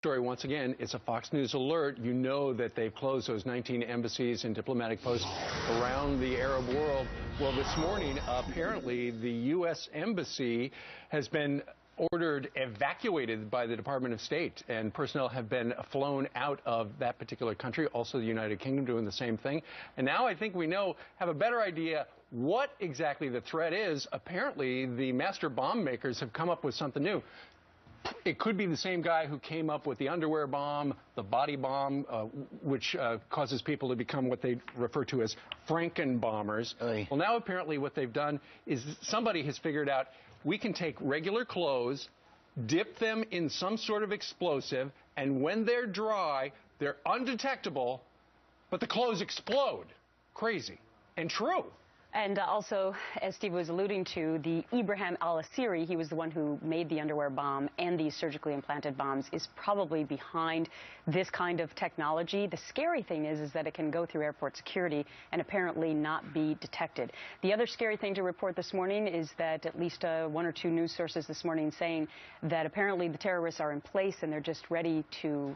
Story once again, it's a Fox News alert. You know that they've closed those 19 embassies and diplomatic posts around the Arab world. Well, this morning, apparently, the U.S. Embassy has been ordered evacuated by the Department of State, and personnel have been flown out of that particular country. Also, the United Kingdom doing the same thing. And now I think we have a better idea what exactly the threat is. Apparently, the master bomb makers have come up with something new. It could be the same guy who came up with the underwear bomb, the body bomb, which causes people to become what they refer to as Frankenbombers. Well, now apparently what they've done is somebody has figured out we can take regular clothes, dip them in some sort of explosive, and when they're dry, they're undetectable, but the clothes explode. Crazy. And true. And also, as Steve was alluding to, the Ibrahim al-Asiri, he was the one who made the underwear bomb and these surgically implanted bombs, is probably behind this kind of technology. The scary thing is that it can go through airport security and apparently not be detected. The other scary thing to report this morning is that at least one or two news sources this morning saying that apparently the terrorists are in place and they're just ready to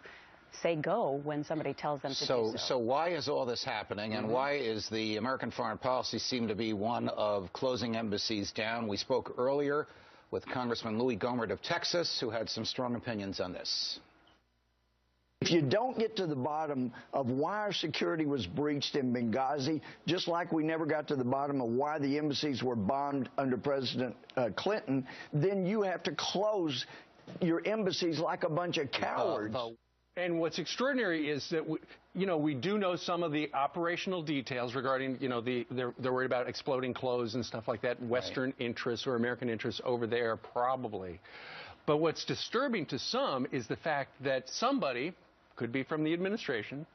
say go when somebody tells them to do so. So why is all this happening, and why is the American foreign policy seem to be one of closing embassies down? We spoke earlier with Congressman Louis Gov't of Texas, who had some strong opinions on this. If you don't get to the bottom of why our security was breached in Benghazi, just like we never got to the bottom of why the embassies were bombed under President Clinton, then you have to close your embassies like a bunch of cowards. And what's extraordinary is that we do know some of the operational details regarding, they're worried about exploding clothes and stuff like that, Western interests or American interests over there, probably. But what's disturbing to some is the fact that somebody, could be from the administration,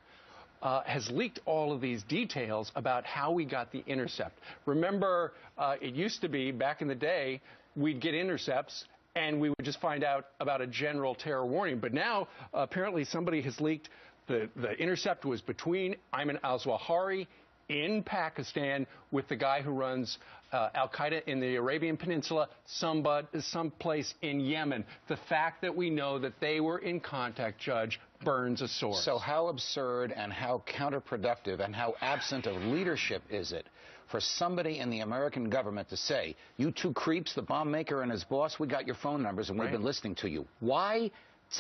has leaked all of these details about how we got the intercept. Remember, it used to be, back in the day, we'd get intercepts and we would just find out about a general terror warning. But now, apparently, somebody has leaked the intercept was between Ayman al-Zawahiri in Pakistan with the guy who runs Al-Qaeda in the Arabian Peninsula, someplace in Yemen. The fact that we know that they were in contact, Judge, burns a source. So how absurd and how counterproductive and how absent of leadership is it for somebody in the American government to say, you two creeps, the bomb maker and his boss, we got your phone numbers and we've been listening to you. Why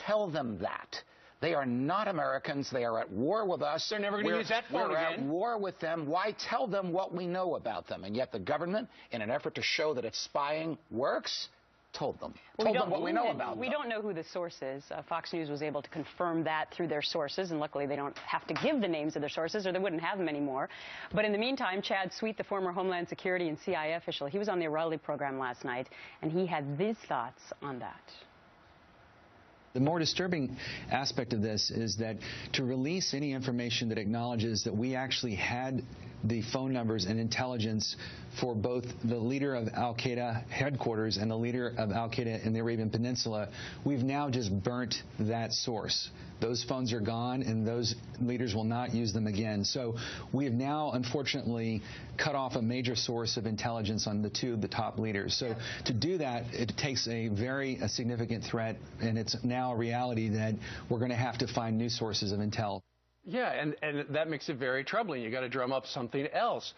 tell them that? They are not Americans. They are at war with us. They're never going to use that phone again. We're at war with them. Why tell them what we know about them? And yet the government, in an effort to show that its spying works, told them what we know about them. We don't know who the source is. Fox News was able to confirm that through their sources, and luckily they don't have to give the names of their sources or they wouldn't have them anymore. But in the meantime, Chad Sweet, the former Homeland Security and CIA official, he was on the O'Reilly program last night, and he had these thoughts on that. The more disturbing aspect of this is that to release any information that acknowledges that we actually had the phone numbers and intelligence for both the leader of Al-Qaeda headquarters and the leader of Al-Qaeda in the Arabian Peninsula, we've now just burnt that source. Those phones are gone, and those leaders will not use them again. So we have now, unfortunately, cut off a major source of intelligence on the top leaders. So to do that, it takes a very significant threat, and it's now a reality that we're going to have to find new sources of intel. Yeah, and that makes it very troubling. You got to drum up something else.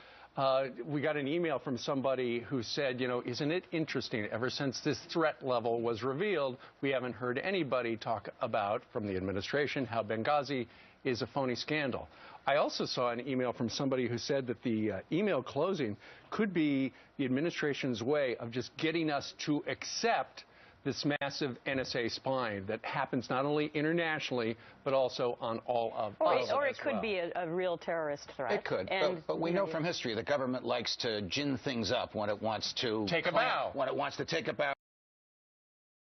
We got an email from somebody who said, isn't it interesting, ever since this threat level was revealed, we haven't heard anybody talk about, from the administration, how Benghazi is a phony scandal. I also saw an email from somebody who said that the email closing could be the administration's way of just getting us to accept this massive NSA spying that happens not only internationally, but also on all of us. Or it could be a real terrorist threat. It could, but we know from history the government likes to gin things up when it wants to take a bow. When it wants to take a bow.